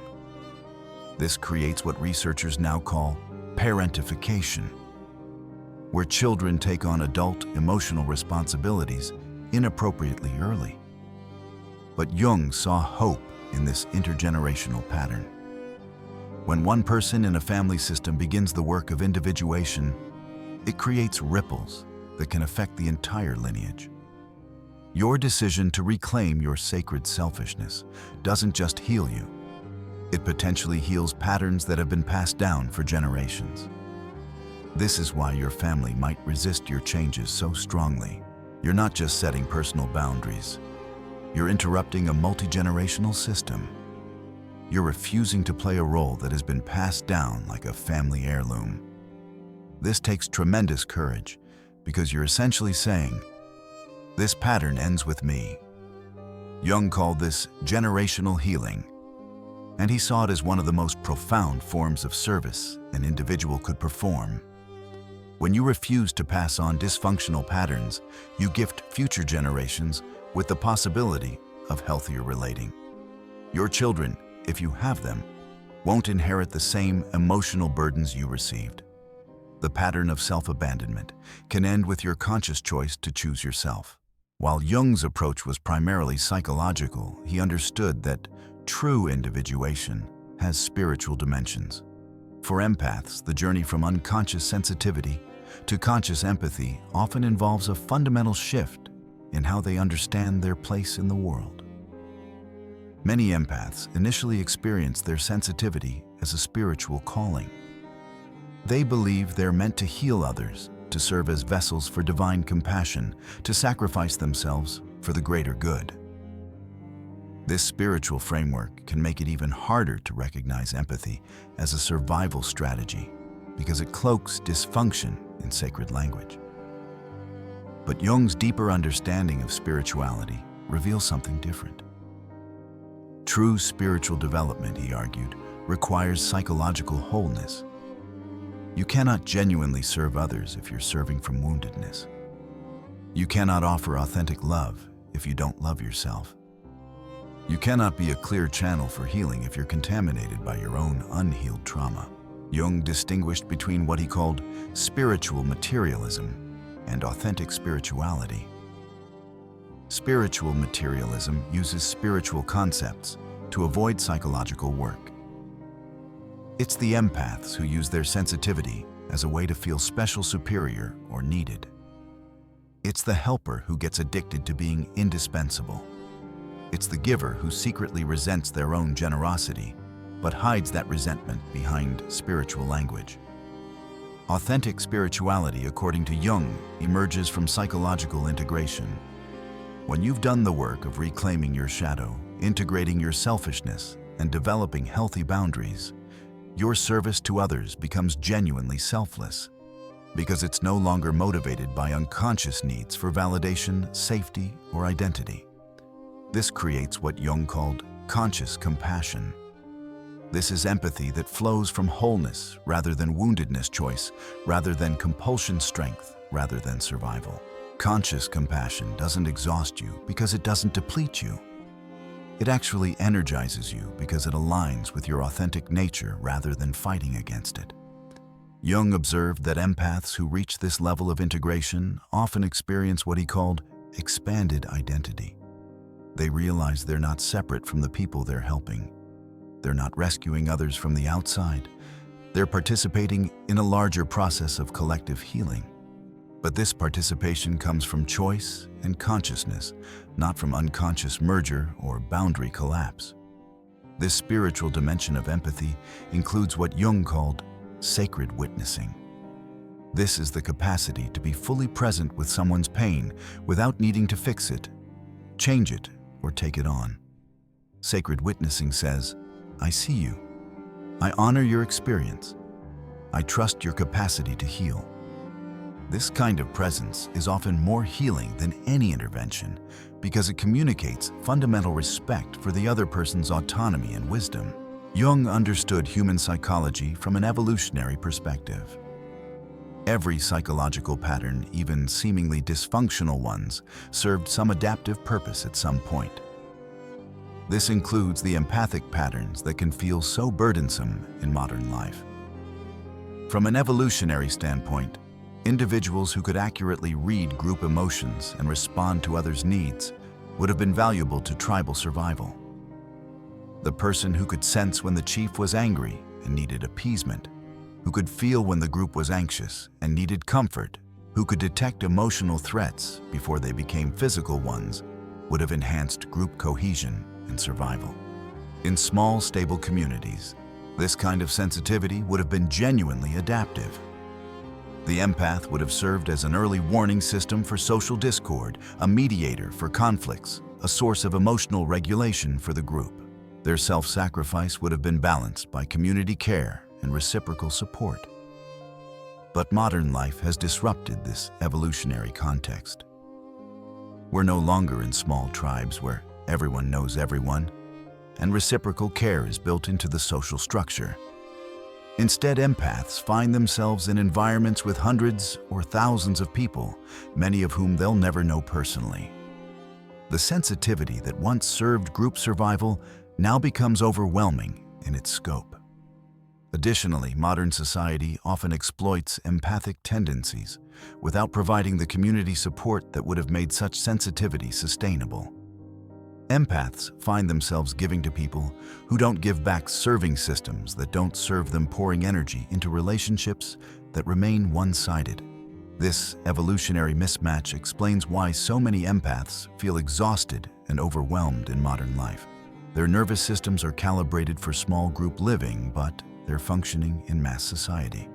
This creates what researchers now call parentification, where children take on adult emotional responsibilities inappropriately early. But Jung saw hope in this intergenerational pattern. When one person in a family system begins the work of individuation, it creates ripples that can affect the entire lineage. Your decision to reclaim your sacred selfishness doesn't just heal you. It potentially heals patterns that have been passed down for generations. This is why your family might resist your changes so strongly. You're not just setting personal boundaries. You're interrupting a multi-generational system. You're refusing to play a role that has been passed down like a family heirloom. This takes tremendous courage because you're essentially saying, "This pattern ends with me." Jung called this generational healing, and he saw it as one of the most profound forms of service an individual could perform. When you refuse to pass on dysfunctional patterns, you gift future generations with the possibility of healthier relating. Your children, if you have them, won't inherit the same emotional burdens you received. The pattern of self-abandonment can end with your conscious choice to choose yourself. While Jung's approach was primarily psychological, he understood that true individuation has spiritual dimensions. For empaths, the journey from unconscious sensitivity to conscious empathy often involves a fundamental shift in how they understand their place in the world. Many empaths initially experience their sensitivity as a spiritual calling. They believe they're meant to heal others, to serve as vessels for divine compassion, to sacrifice themselves for the greater good. This spiritual framework can make it even harder to recognize empathy as a survival strategy because it cloaks dysfunction in sacred language. But Jung's deeper understanding of spirituality reveals something different. True spiritual development, he argued, requires psychological wholeness. You cannot genuinely serve others if you're serving from woundedness. You cannot offer authentic love if you don't love yourself. You cannot be a clear channel for healing if you're contaminated by your own unhealed trauma. Jung distinguished between what he called spiritual materialism and authentic spirituality. Spiritual materialism uses spiritual concepts to avoid psychological work. It's the empaths who use their sensitivity as a way to feel special, superior, or needed. It's the helper who gets addicted to being indispensable. It's the giver who secretly resents their own generosity, but hides that resentment behind spiritual language. Authentic spirituality, according to Jung, emerges from psychological integration. When you've done the work of reclaiming your shadow, integrating your selfishness, and developing healthy boundaries, your service to others becomes genuinely selfless, because it's no longer motivated by unconscious needs for validation, safety, or identity. This creates what Jung called conscious compassion. This is empathy that flows from wholeness rather than woundedness, choice rather than compulsion, strength rather than survival. Conscious compassion doesn't exhaust you because it doesn't deplete you. It actually energizes you because it aligns with your authentic nature rather than fighting against it. Jung observed that empaths who reach this level of integration often experience what he called expanded identity. They realize they're not separate from the people they're helping. They're not rescuing others from the outside. They're participating in a larger process of collective healing. But this participation comes from choice and consciousness, not from unconscious merger or boundary collapse. This spiritual dimension of empathy includes what Jung called sacred witnessing. This is the capacity to be fully present with someone's pain without needing to fix it, change it, or take it on. Sacred witnessing says, "I see you. I honor your experience. I trust your capacity to heal. This kind of presence is often more healing than any intervention because it communicates fundamental respect for the other person's autonomy and wisdom. Jung understood human psychology from an evolutionary perspective. Every psychological pattern, even seemingly dysfunctional ones, served some adaptive purpose at some point. This includes the empathic patterns that can feel so burdensome in modern life. From an evolutionary standpoint, individuals who could accurately read group emotions and respond to others' needs would have been valuable to tribal survival. The person who could sense when the chief was angry and needed appeasement, who could feel when the group was anxious and needed comfort, who could detect emotional threats before they became physical ones, would have enhanced group cohesion and survival. In small, stable communities, this kind of sensitivity would have been genuinely adaptive. The empath would have served as an early warning system for social discord, a mediator for conflicts, a source of emotional regulation for the group. Their self-sacrifice would have been balanced by community care and reciprocal support. But modern life has disrupted this evolutionary context. We're no longer in small tribes where everyone knows everyone, and reciprocal care is built into the social structure. Instead, empaths find themselves in environments with hundreds or thousands of people, many of whom they'll never know personally. The sensitivity that once served group survival now becomes overwhelming in its scope. Additionally, modern society often exploits empathic tendencies without providing the community support that would have made such sensitivity sustainable. Empaths find themselves giving to people who don't give back, serving systems that don't serve them, pouring energy into relationships that remain one-sided. This evolutionary mismatch explains why so many empaths feel exhausted and overwhelmed in modern life. Their nervous systems are calibrated for small group living, but they're functioning in mass society.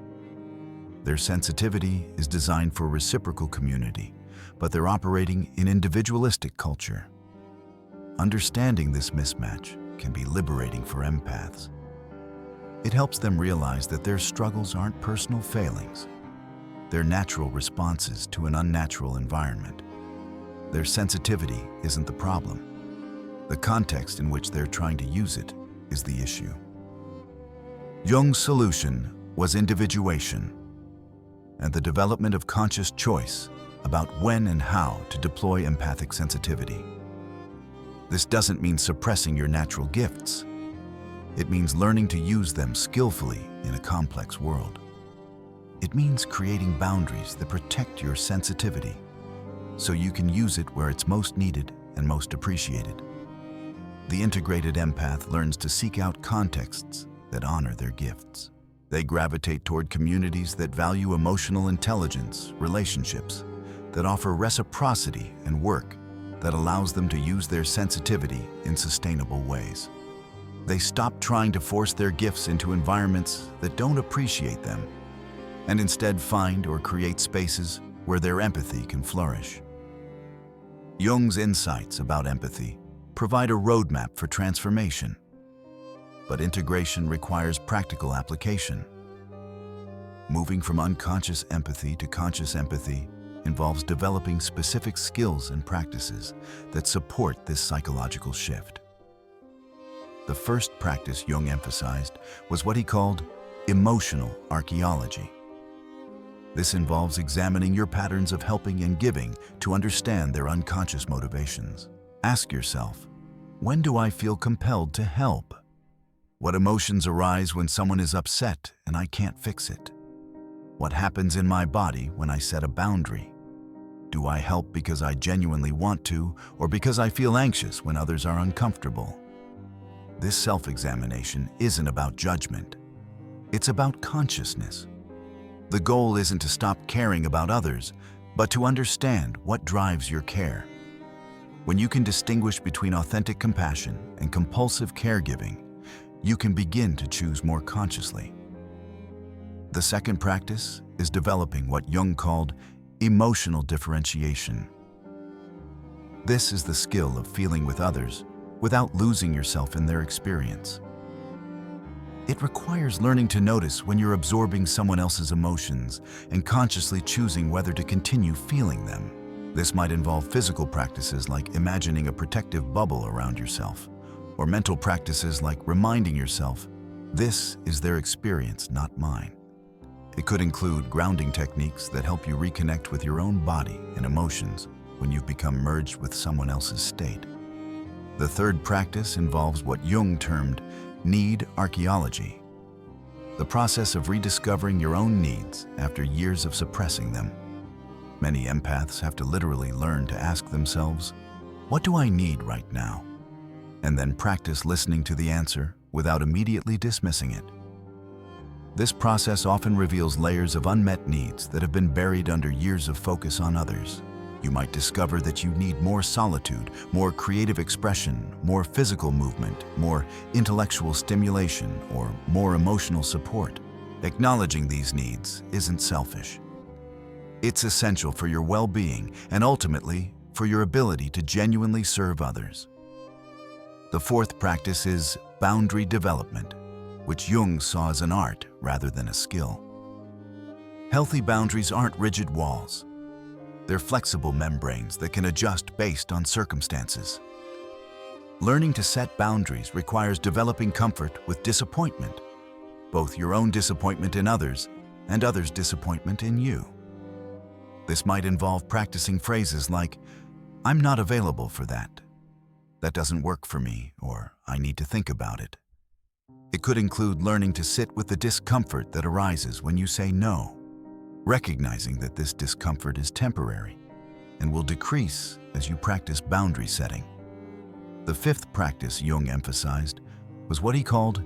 Their sensitivity is designed for reciprocal community, but they're operating in individualistic culture. Understanding this mismatch can be liberating for empaths. It helps them realize that their struggles aren't personal failings. They're natural responses to an unnatural environment. Their sensitivity isn't the problem. The context in which they're trying to use it is the issue. Jung's solution was individuation and the development of conscious choice about when and how to deploy empathic sensitivity. This doesn't mean suppressing your natural gifts. It means learning to use them skillfully in a complex world. It means creating boundaries that protect your sensitivity so you can use it where it's most needed and most appreciated. The integrated empath learns to seek out contexts that honor their gifts. They gravitate toward communities that value emotional intelligence, relationships that offer reciprocity, and work that allows them to use their sensitivity in sustainable ways. They stop trying to force their gifts into environments that don't appreciate them, and instead find or create spaces where their empathy can flourish. Jung's insights about empathy provide a roadmap for transformation, but integration requires practical application. Moving from unconscious empathy to conscious empathy involves developing specific skills and practices that support this psychological shift. The first practice Jung emphasized was what he called emotional archaeology. This involves examining your patterns of helping and giving to understand their unconscious motivations. Ask yourself, when do I feel compelled to help? What emotions arise when someone is upset and I can't fix it? What happens in my body when I set a boundary? Do I help because I genuinely want to, or because I feel anxious when others are uncomfortable? This self-examination isn't about judgment. It's about consciousness. The goal isn't to stop caring about others, but to understand what drives your care. When you can distinguish between authentic compassion and compulsive caregiving, you can begin to choose more consciously. The second practice is developing what Jung called emotional differentiation. This is the skill of feeling with others without losing yourself in their experience. It requires learning to notice when you're absorbing someone else's emotions and consciously choosing whether to continue feeling them. This might involve physical practices like imagining a protective bubble around yourself, or mental practices like reminding yourself, "This is their experience, not mine." It could include grounding techniques that help you reconnect with your own body and emotions when you've become merged with someone else's state. The third practice involves what Jung termed need archaeology, the process of rediscovering your own needs after years of suppressing them. Many empaths have to literally learn to ask themselves, "What do I need right now?" and then practice listening to the answer without immediately dismissing it. This process often reveals layers of unmet needs that have been buried under years of focus on others. You might discover that you need more solitude, more creative expression, more physical movement, more intellectual stimulation, or more emotional support. Acknowledging these needs isn't selfish. It's essential for your well-being and ultimately for your ability to genuinely serve others. The fourth practice is boundary development, which Jung saw as an art rather than a skill. Healthy boundaries aren't rigid walls. They're flexible membranes that can adjust based on circumstances. Learning to set boundaries requires developing comfort with disappointment, both your own disappointment in others and others' disappointment in you. This might involve practicing phrases like, "I'm not available for that," "That doesn't work for me," or "I need to think about it." It could include learning to sit with the discomfort that arises when you say no, recognizing that this discomfort is temporary and will decrease as you practice boundary setting. The fifth practice Jung emphasized was what he called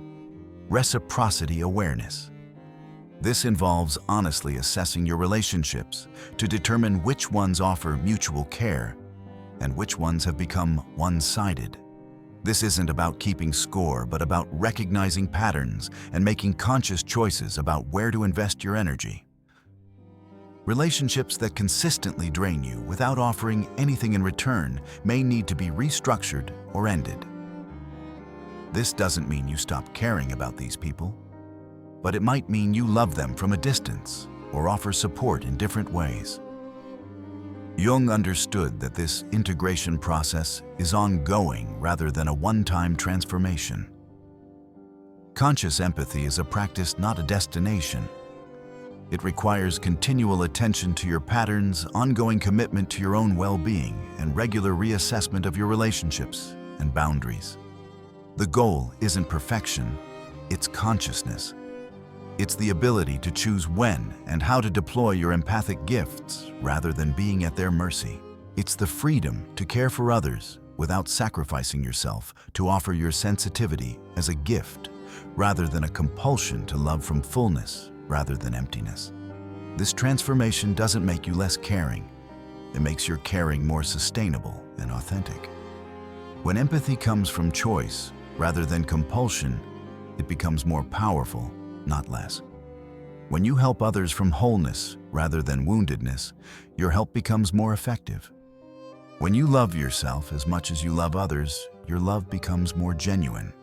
reciprocity awareness. This involves honestly assessing your relationships to determine which ones offer mutual care and which ones have become one-sided. This isn't about keeping score, but about recognizing patterns and making conscious choices about where to invest your energy. Relationships that consistently drain you without offering anything in return may need to be restructured or ended. This doesn't mean you stop caring about these people, but it might mean you love them from a distance or offer support in different ways. Jung understood that this integration process is ongoing rather than a one-time transformation. Conscious empathy is a practice, not a destination. It requires continual attention to your patterns, ongoing commitment to your own well-being, and regular reassessment of your relationships and boundaries. The goal isn't perfection, it's consciousness. It's the ability to choose when and how to deploy your empathic gifts rather than being at their mercy. It's the freedom to care for others without sacrificing yourself, to offer your sensitivity as a gift rather than a compulsion, to love from fullness rather than emptiness. This transformation doesn't make you less caring. It makes your caring more sustainable and authentic. When empathy comes from choice rather than compulsion, it becomes more powerful, not less. When you help others from wholeness rather than woundedness, your help becomes more effective. When you love yourself as much as you love others, your love becomes more genuine.